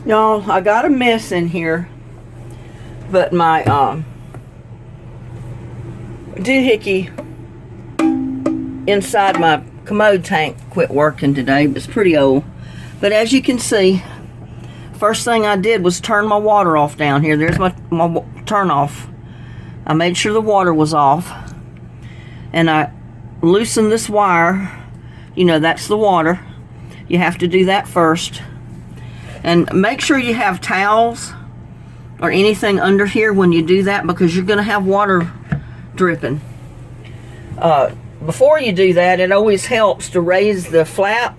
Y'all, I got a mess in here, but my doohickey inside my commode tank quit working today. It's pretty old. But as you can see, first thing I did was turn my water off down here. There's my turn off. I made sure the water was off. And I loosened this wire. You know, that's the water. You have to do that first. And make sure you have towels or anything under here when you do that, because you're going to have water dripping. Before you do that, it always helps to raise the flap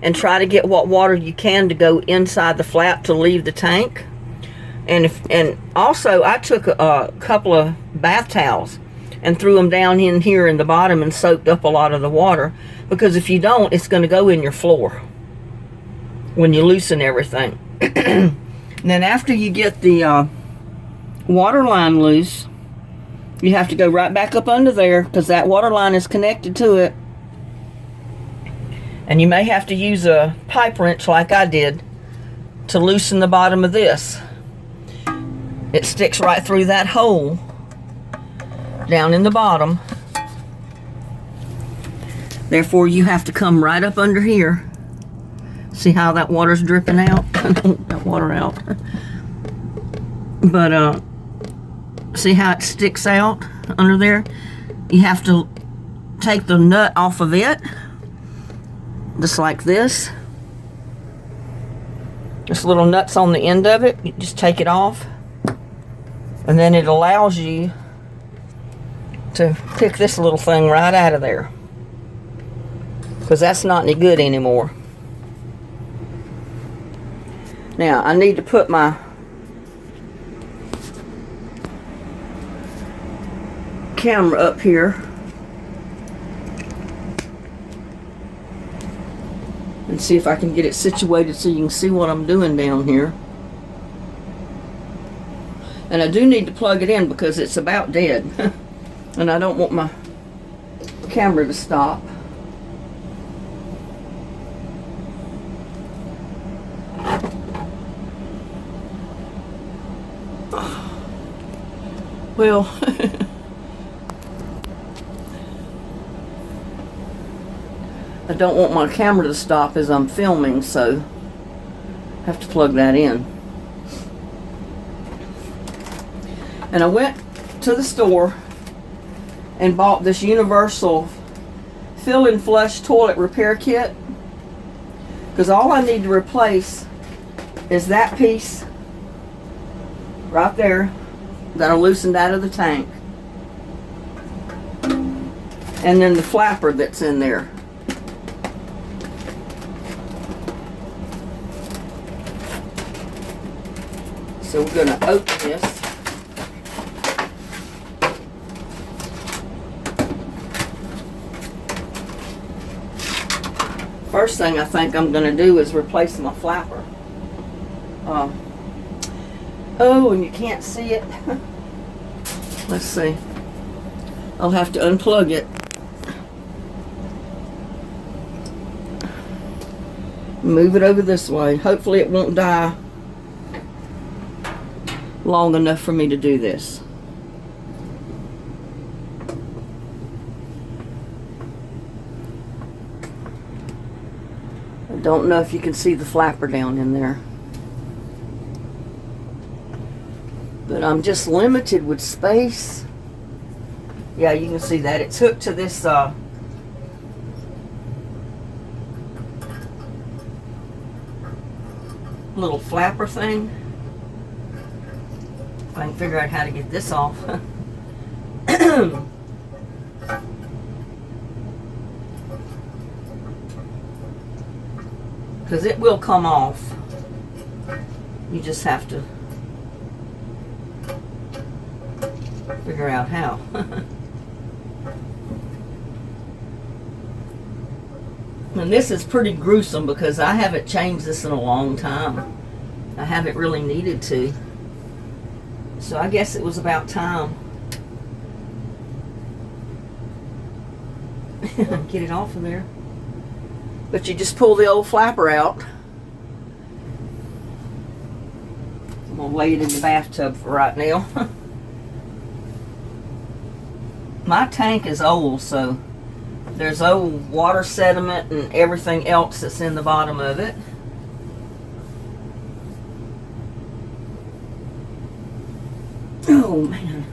and try to get what water you can to go inside the flap to leave the tank. And also, I took a couple of bath towels and threw them down in here in the bottom and soaked up a lot of the water, because if you don't, it's going to go in your floor when you loosen everything. And then after you get the water line loose, you have to go right back up under there, because that water line is connected to it. And you may have to use a pipe wrench like I did to loosen the bottom of this. It sticks right through that hole down in the bottom. Therefore, you have to come right up under here. See how that water's dripping out? That water out. But see how it sticks out under there? You have to take the nut off of it, just like this. This little nut's on the end of it. You just take it off, and then it allows you to pick this little thing right out of there, because that's not any good anymore. Now, I need to put my camera up here and see if I can get it situated so you can see what I'm doing down here. And I do need to plug it in because it's about dead. And I don't want my camera to stop. Well, I don't want my camera to stop as I'm filming, so I have to plug that in. And I went to the store and bought this universal fill and flush toilet repair kit, because all I need to replace is that piece right there that I loosened out of the tank, and then the flapper that's in there. So we're going to open this. First thing I think I'm going to do is replace my flapper. Oh, and you can't see it. Let's see. I'll have to unplug it. Move it over this way. Hopefully it won't die long enough for me to do this. I don't know if you can see the flapper down in there, but I'm just limited with space. Yeah, you can see that. It's hooked to this little flapper thing. If I can figure out how to get this off. Because it will come off. You just have to figure out how. And this is pretty gruesome because I haven't changed this in a long time. I haven't really needed to. So I guess it was about time. Get it off of there. But you just pull the old flapper out. I'm gonna lay it in the bathtub for right now. My tank is old, so there's old water sediment and everything else that's in the bottom of it. Oh man.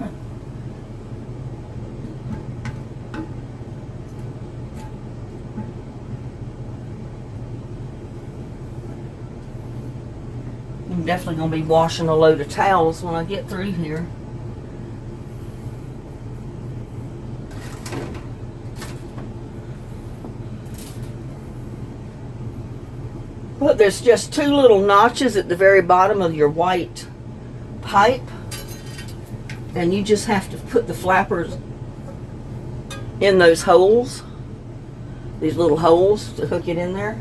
I'm definitely going to be washing a load of towels when I get through here. But there's just two little notches at the very bottom of your white pipe, and you just have to put the flappers in those holes, these little holes, to hook it in there.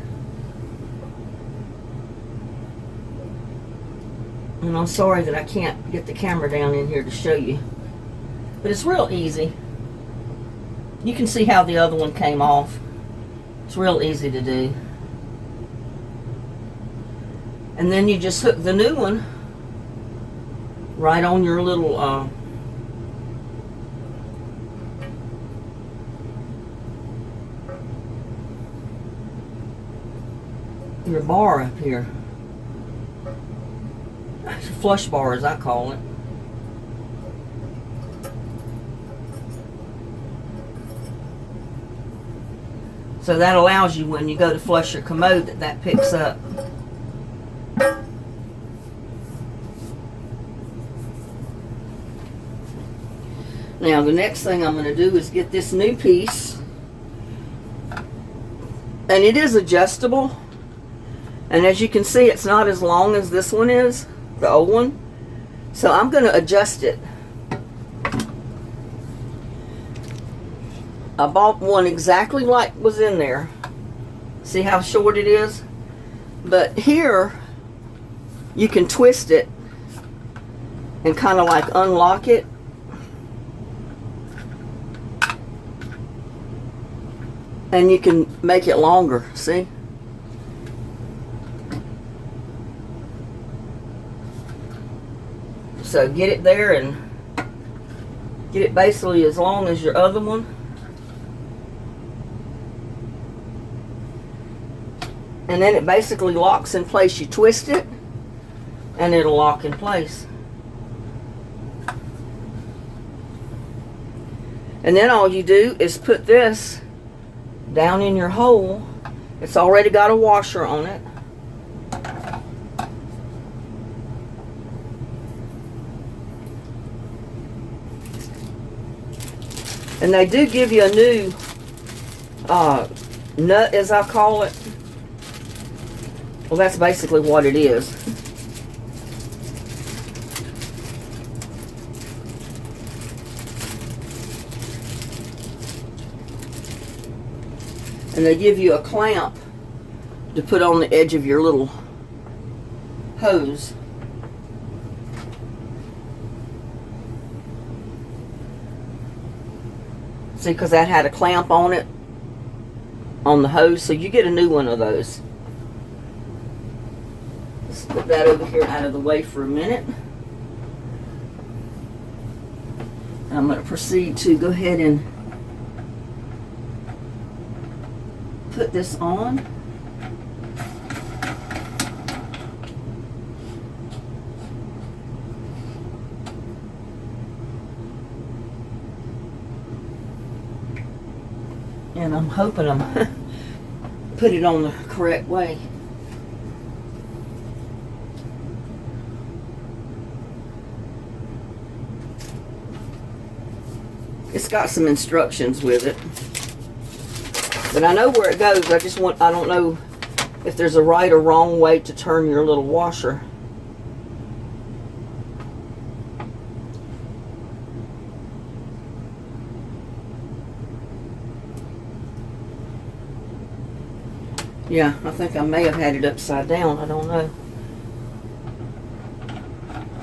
And I'm sorry that I can't get the camera down in here to show you, but it's real easy. You can see how the other one came off. It's real easy to do. And then you just hook the new one right on your little your bar up here. Flush bar, as I call it. So that allows you, when you go to flush your commode, that picks up. Now the next thing I'm going to do is get this new piece, and it is adjustable, and as you can see, it's not as long as this one is, the old one. So I'm going to adjust it. I bought one exactly like was in there. See how short it is? But here you can twist it and kind of like unlock it. And you can make it longer, see? So get it there and get it basically as long as your other one. And then it basically locks in place. You twist it and it'll lock in place. And then all you do is put this down in your hole. It's already got a washer on it. And they do give you a new nut, as I call it. Well, that's basically what it is. And they give you a clamp to put on the edge of your little hose. See, because that had a clamp on it, on the hose, so you get a new one of those. Let's put that over here out of the way for a minute. And I'm going to proceed to go ahead and put this on. And I'm hoping I'm put it on the correct way. It's got some instructions with it. But I know where it goes. I don't know if there's a right or wrong way to turn your little washer. Yeah, I think I may have had it upside down. I don't know.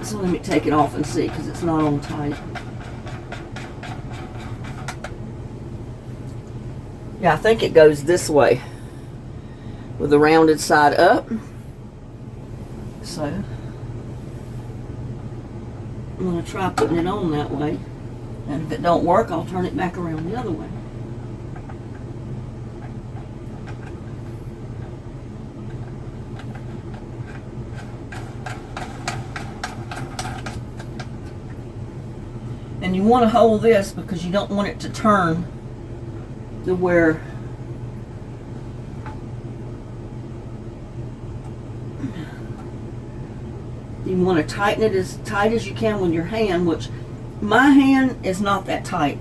So let me take it off and see, because it's not on tight. Yeah, I think it goes this way with the rounded side up. So I'm going to try putting it on that way. And if it don't work, I'll turn it back around the other way. And you want to hold this because you don't want it to turn to where you want to tighten it as tight as you can with your hand, which my hand is not that tight.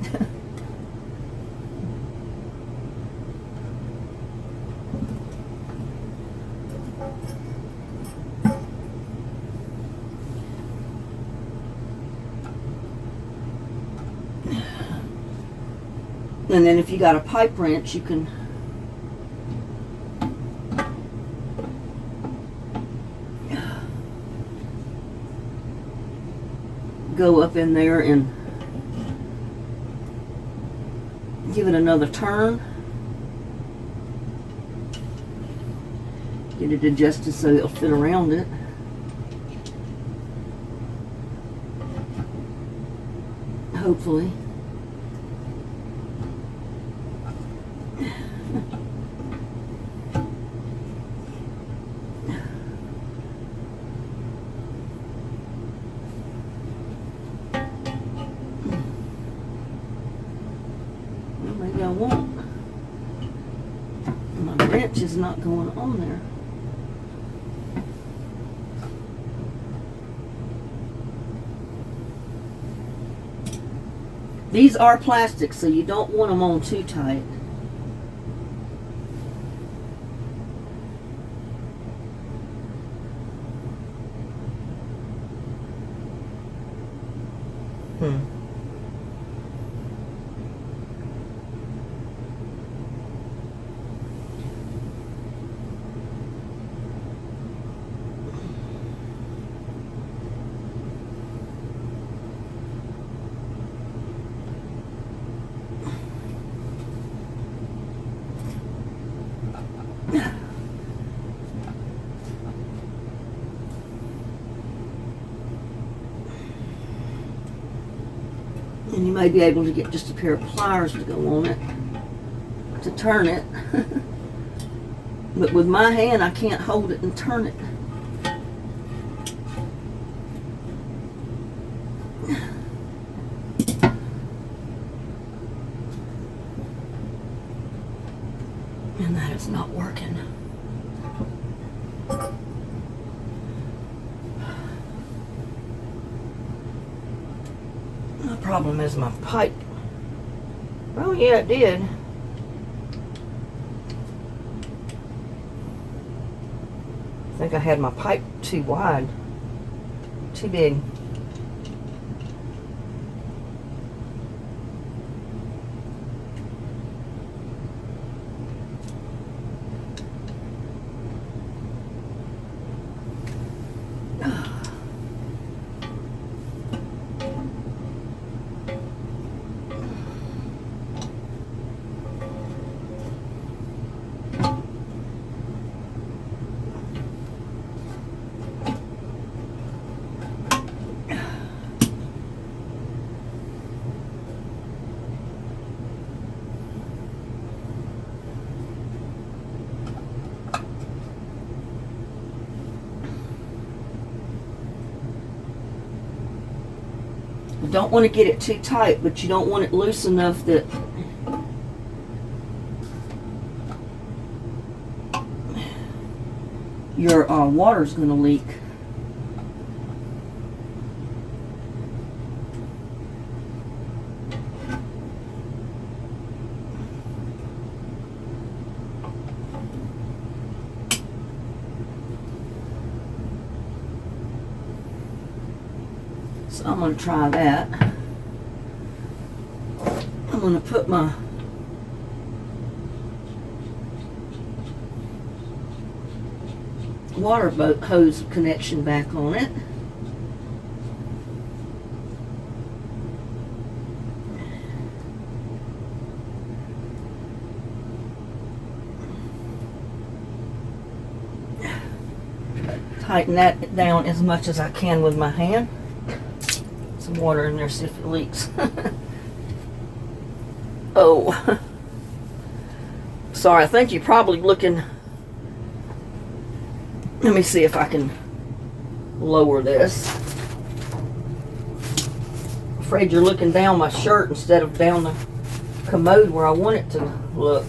And then if you got a pipe wrench, you can go up in there and give it another turn. Get it adjusted so it'll fit around it. Hopefully. Maybe I won't. My wrench is not going on there. These are plastic, so you don't want them on too tight. And you may be able to get just a pair of pliers to go on it, to turn it. But with my hand, I can't hold it and turn it. And that is not working. The problem is my pipe. Oh yeah, it did. I think I had my pipe too wide, too big. You don't want to get it too tight, but you don't want it loose enough that your water's going to leak. So I'm going to try that. I'm going to put my water hose connection back on it. Tighten that down as much as I can with my hand. some water in there, see if it leaks. Oh. Sorry, I think you're probably looking... Let me see if I can lower this. I'm afraid you're looking down my shirt instead of down the commode where I want it to look.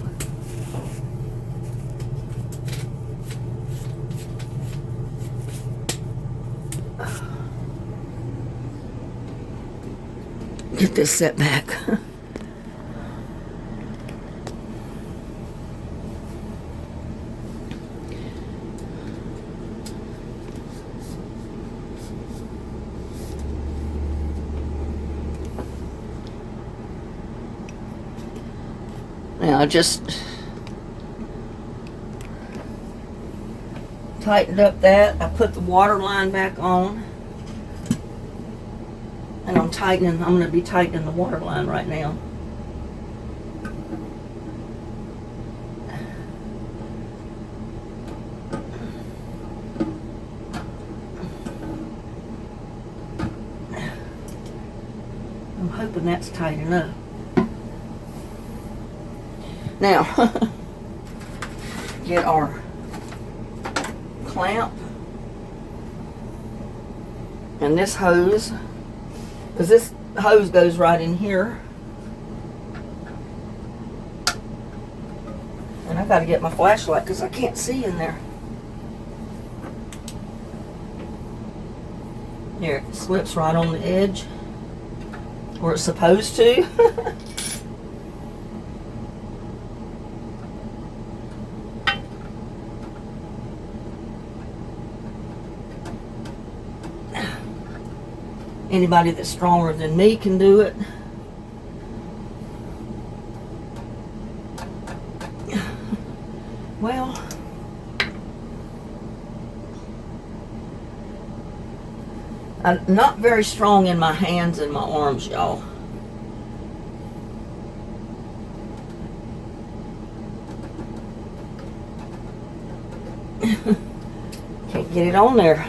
Get this set back. Now I just tightened up that. I put the water line back on. And I'm going to be tightening the water line right now. I'm hoping that's tight enough. Now, get our clamp and this hose. Because this hose goes right in here. And I got to get my flashlight because I can't see in there. Here, it slips right on the edge where it's supposed to. Anybody that's stronger than me can do it. Well, I'm not very strong in my hands and my arms, y'all. Can't get it on there.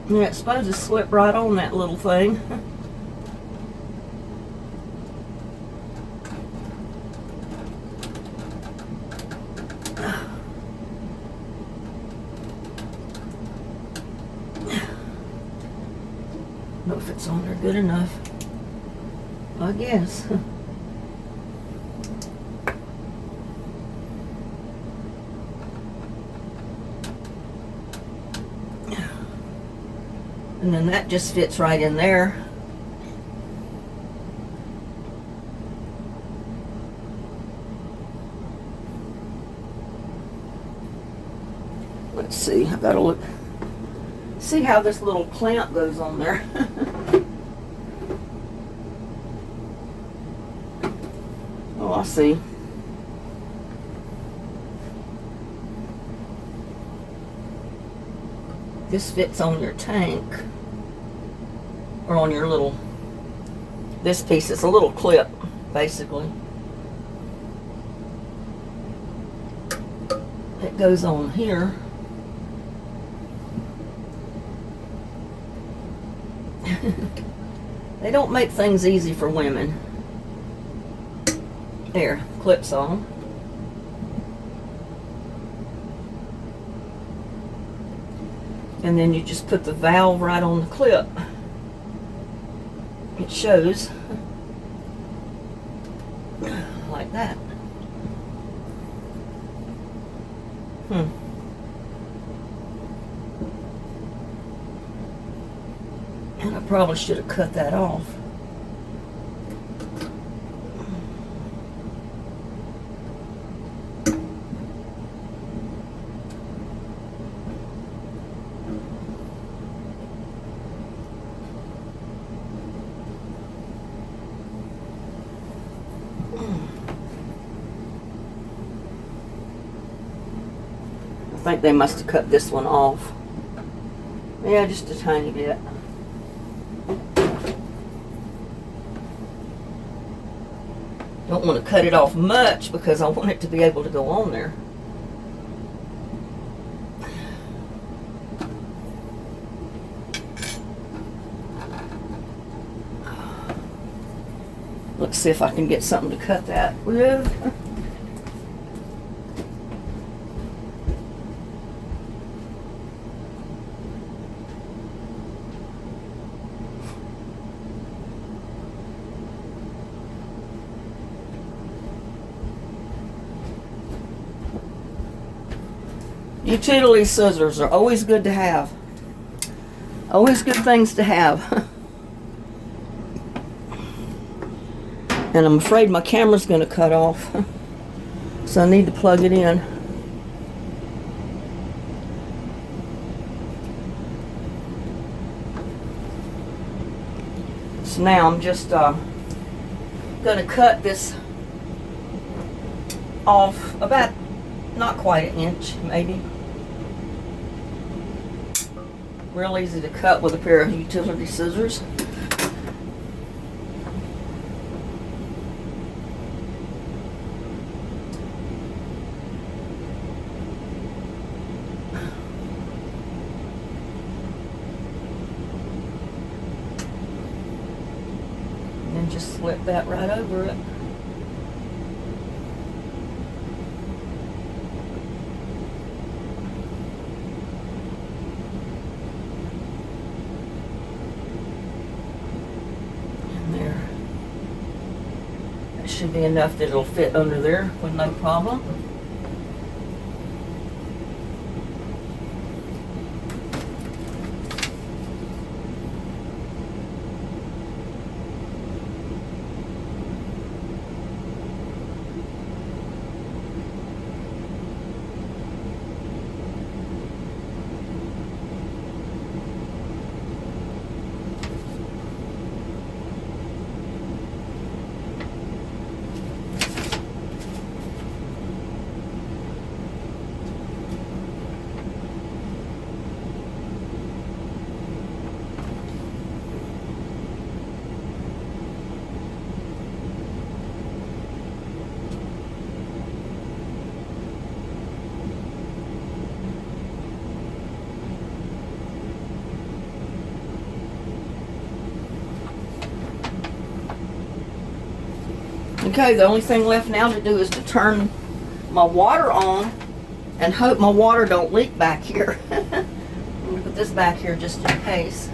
Yeah, it's supposed to slip right on that little thing. Know if it's on there good enough. I guess. And then that just fits right in there. Let's see, I gotta look, see how this little clamp goes on there. Oh, I see. This fits on your tank, or on your little, this piece is a little clip, basically. It goes on here. They don't make things easy for women. There, clip's on. And then you just put the valve right on the clip. It shows like that. And I probably should have cut that off. I think they must have cut this one off. Yeah, just a tiny bit. Don't want to cut it off much because I want it to be able to go on there. Let's see if I can get something to cut that with. Utility scissors are always good to have. Always good things to have. And I'm afraid my camera's going to cut off. So I need to plug it in. So now I'm just going to cut this off about not quite an inch, maybe. Real easy to cut with a pair of utility scissors. And then just slip that right over it. Should be enough that it'll fit under there with no problem. Okay, the only thing left now to do is to turn my water on and hope my water don't leak back here. I'm going to put this back here just in case.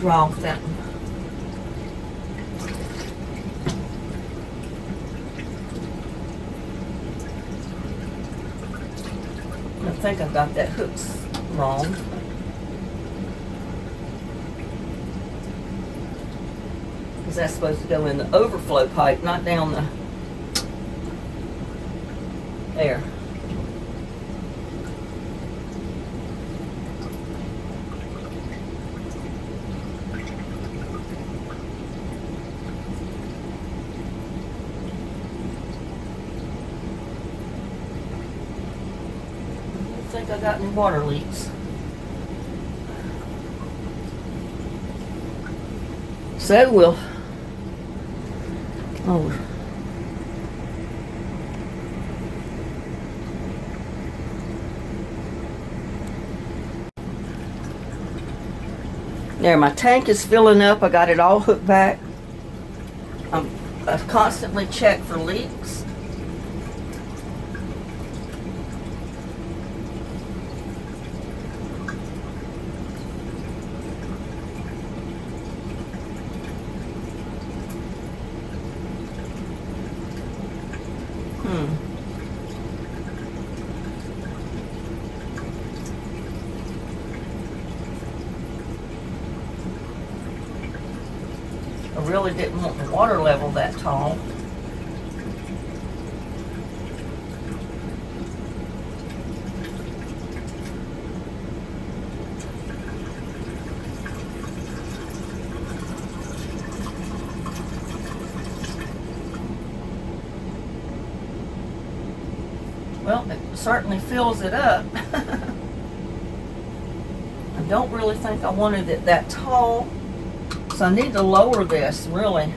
Draw off that one. I think I got that hooks wrong. Because that's supposed to go in the overflow pipe, not down the... There. think I got any water leaks. So we'll, oh, there, my tank is filling up. I got it all hooked back. I constantly check for leaks. I really didn't want the water level that tall. Well, it certainly fills it up. I don't really think I wanted it that tall. So I need to lower this, really.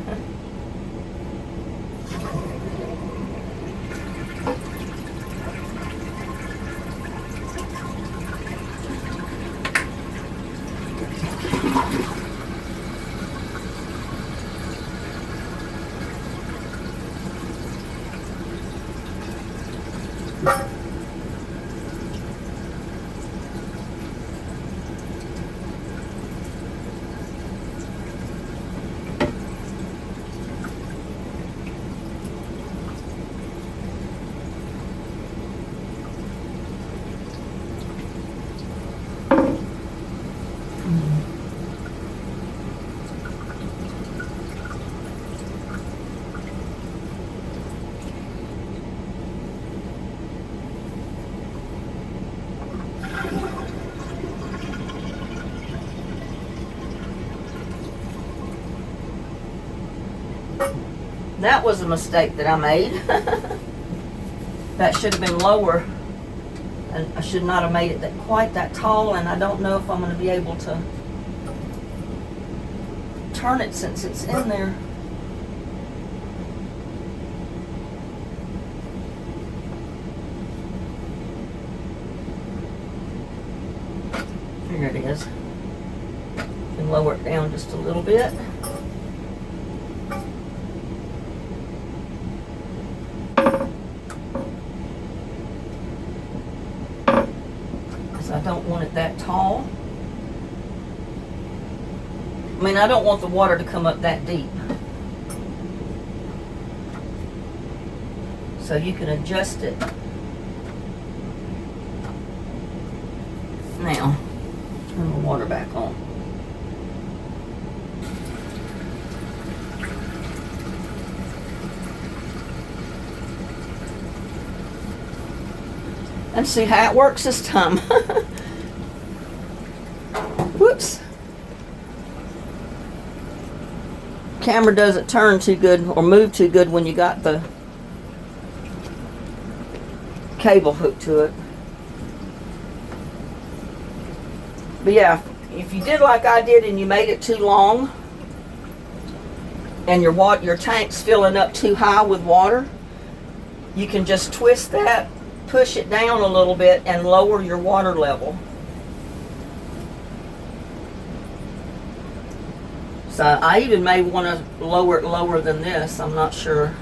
That was a mistake that I made. That should have been lower, and I should not have made it quite that tall, and I don't know if I'm going to be able to turn it since it's in there. Here it is. Can lower it down just a little bit. I don't want it that tall. I mean, I don't want the water to come up that deep. So you can adjust it. Now, turn the water back on. And see how it works this time. Whoops. Camera doesn't turn too good or move too good when you got the cable hooked to it. But yeah, if you did like I did and you made it too long and your tank's filling up too high with water, you can just twist that, push it down a little bit, and lower your water level. So I even may want to lower it lower than this. I'm not sure.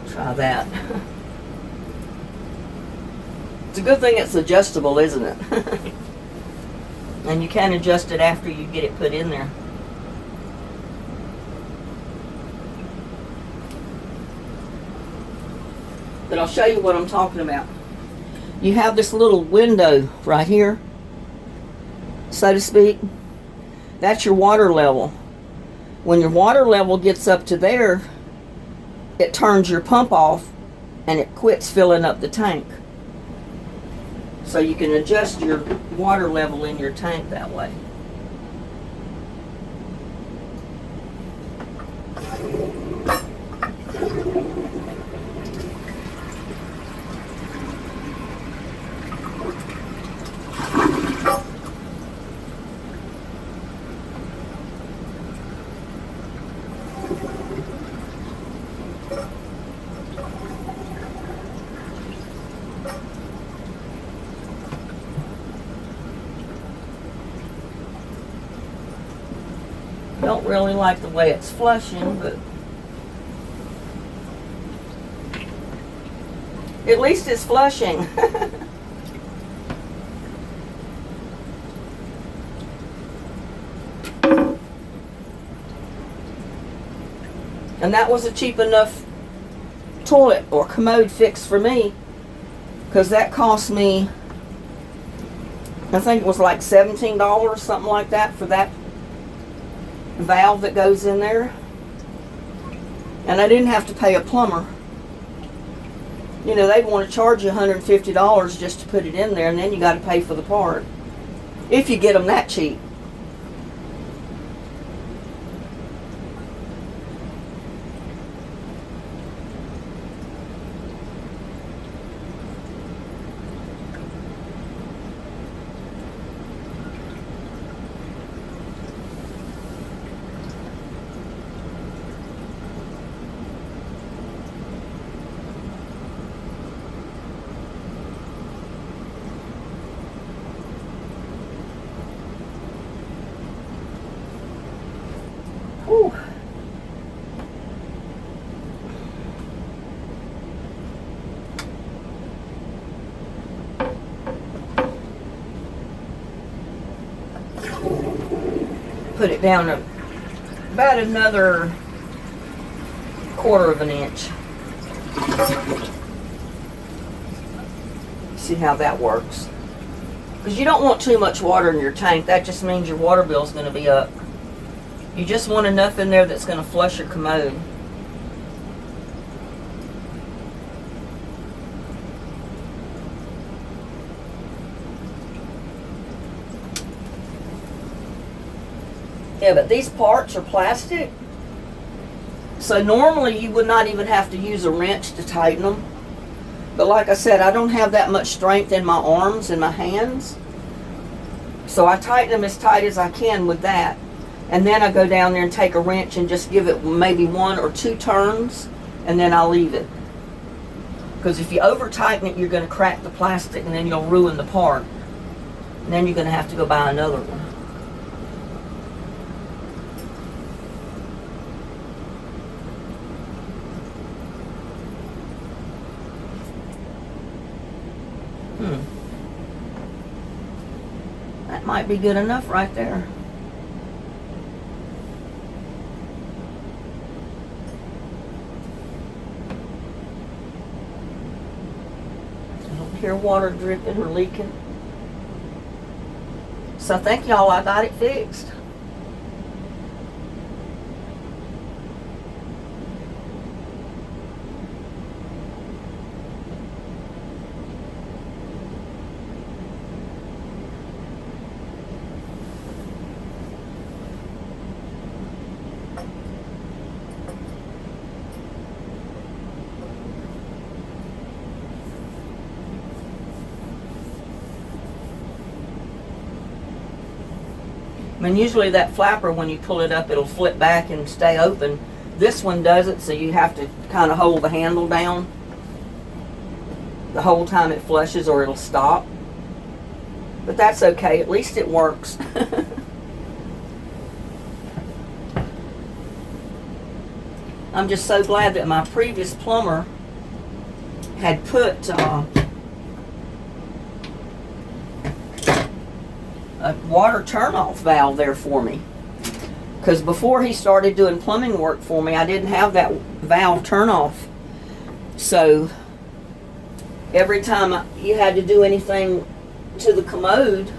Try that. It's a good thing it's adjustable, isn't it? And you can adjust it after you get it put in there. But I'll show you what I'm talking about. You have this little window right here, so to speak. That's your water level. When your water level gets up to there, it turns your pump off and it quits filling up the tank. So you can adjust your water level in your tank that way. Don't really like the way it's flushing, but at least it's flushing. And that was a cheap enough toilet or commode fix for me, because that cost me, I think it was like $17, something like that, for that valve that goes in there. And I didn't have to pay a plumber. You know, they'd want to charge you $150 just to put it in there, and then you got to pay for the part, if you get them that cheap. Whew. Put it down about another quarter of an inch. See how that works. Because you don't want too much water in your tank. That just means your water bill is going to be up. You just want enough in there that's going to flush your commode. Yeah, but these parts are plastic. So normally you would not even have to use a wrench to tighten them. But like I said, I don't have that much strength in my arms and my hands. So I tighten them as tight as I can with that. And then I go down there and take a wrench and just give it maybe 1 or 2 turns, and then I'll leave it. Because if you over tighten it, you're going to crack the plastic, and then you'll ruin the part. And then you're going to have to go buy another one. That might be good enough right there. Hear water dripping or leaking. So thank y'all, I got it fixed. I mean, usually that flapper, when you pull it up, it'll flip back and stay open. This one doesn't, so you have to kind of hold the handle down the whole time it flushes, or it'll stop. But that's okay, at least it works. I'm just so glad that my previous plumber had put a water turnoff valve there for me, because before he started doing plumbing work for me, I didn't have that valve turnoff. So every time you had to do anything to the commode,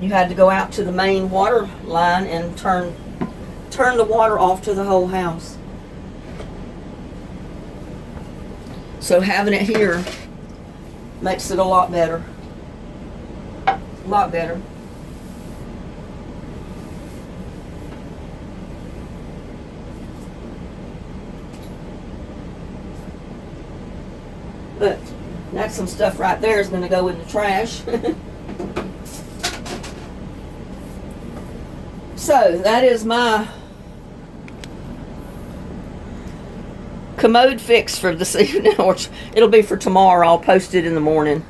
you had to go out to the main water line and turn the water off to the whole house. So having it here makes it a lot better. A lot better. But that's some stuff right there is going to go in the trash. So that is my commode fix for this evening. Or it'll be for tomorrow. I'll post it in the morning.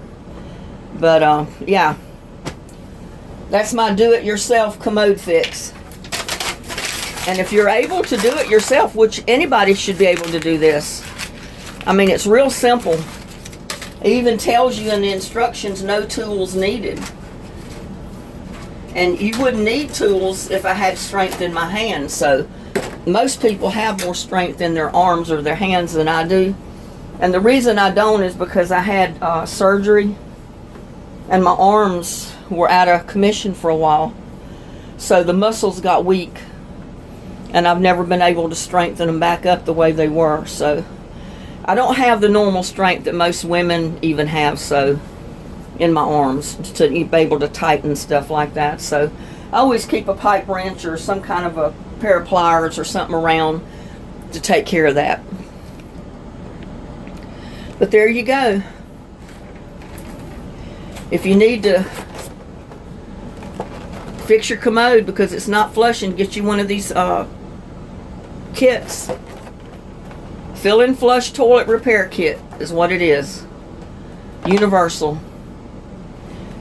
But yeah, that's my do-it-yourself commode fix. And if you're able to do it yourself, which anybody should be able to do this. I mean, it's real simple. It even tells you in the instructions, no tools needed. And you wouldn't need tools if I had strength in my hands. So most people have more strength in their arms or their hands than I do. And the reason I don't is because I had surgery and my arms were out of commission for a while. So the muscles got weak and I've never been able to strengthen them back up the way they were. So I don't have the normal strength that most women even have, so in my arms to be able to tighten stuff like that. So I always keep a pipe wrench or some kind of a pair of pliers or something around to take care of that. But there you go. If you need to fix your commode because it's not flushing, get you one of these kits. Fill-in flush toilet repair kit is what it is. Universal.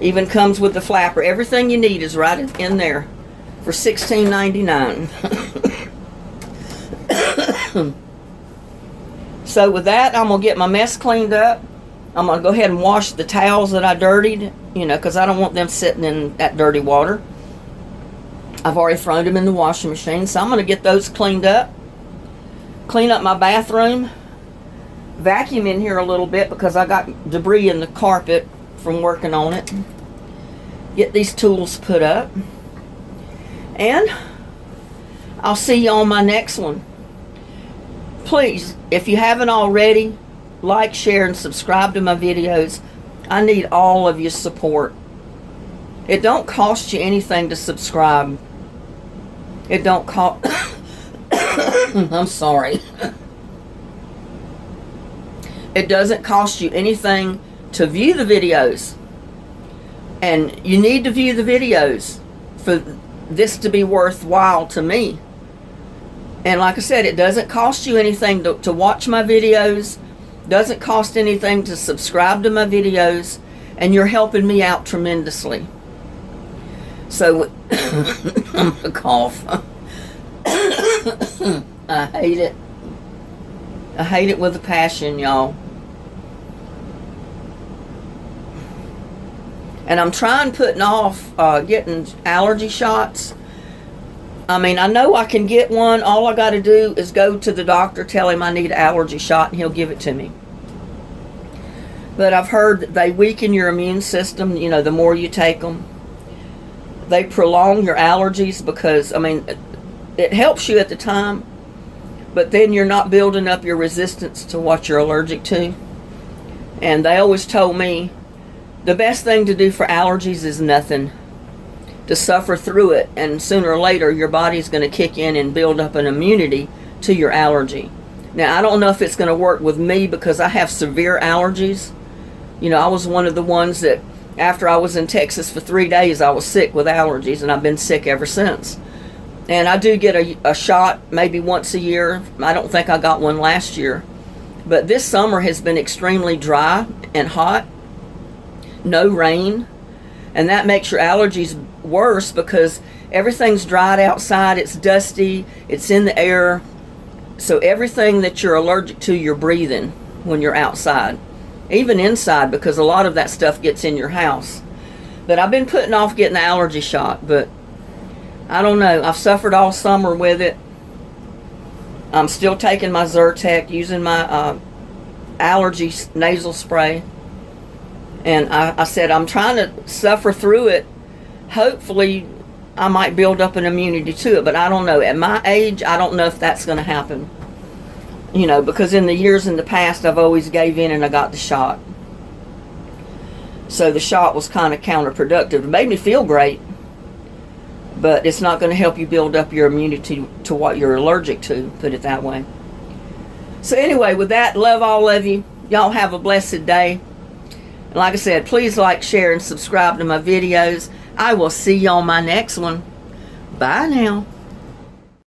Even comes with the flapper. Everything you need is right in there for $16.99. So with that, I'm going to get my mess cleaned up. I'm going to go ahead and wash the towels that I dirtied, you know, because I don't want them sitting in that dirty water. I've already thrown them in the washing machine, so I'm going to get those cleaned up. Clean up my bathroom. Vacuum in here a little bit because I got debris in the carpet from working on it. Get these tools put up. And I'll see you on my next one. Please, if you haven't already, like, share, and subscribe to my videos. I need all of your support. It don't cost you anything to subscribe. It don't cost... I'm sorry. It doesn't cost you anything to view the videos. And you need to view the videos for this to be worthwhile to me. And like I said, it doesn't cost you anything to watch my videos. Doesn't cost anything to subscribe to my videos. And you're helping me out tremendously. So, I'm gonna cough. I hate it. I hate it with a passion, y'all. And I'm putting off getting allergy shots. I mean, I know I can get one. All I got to do is go to the doctor, tell him I need an allergy shot, and he'll give it to me. But I've heard that they weaken your immune system, you know, the more you take them. They prolong your allergies because, I mean, it helps you at the time, but then you're not building up your resistance to what you're allergic to. And they always told me the best thing to do for allergies is nothing. To suffer through it, and sooner or later your body's going to kick in and build up an immunity to your allergy. Now, I don't know if it's going to work with me because I have severe allergies. You know, I was one of the ones that after I was in Texas for 3 days, I was sick with allergies, and I've been sick ever since. And I do get a shot maybe once a year. I don't think I got one last year. But this summer has been extremely dry and hot. No rain. And that makes your allergies worse because everything's dried outside. It's dusty. It's in the air. So everything that you're allergic to, you're breathing when you're outside. Even inside, because a lot of that stuff gets in your house. But I've been putting off getting the allergy shot, but I don't know. I've suffered all summer with it. I'm still taking my Zyrtec, using my allergy nasal spray. And I said, I'm trying to suffer through it. Hopefully, I might build up an immunity to it, but I don't know. At my age, I don't know if that's going to happen. You know, because in the years in the past, I've always gave in and I got the shot. So the shot was kind of counterproductive. It made me feel great, but it's not going to help you build up your immunity to what you're allergic to, put it that way. So anyway, with that, love all of you. Y'all have a blessed day. And like I said, please like, share, and subscribe to my videos. I will see you on my next one. Bye now.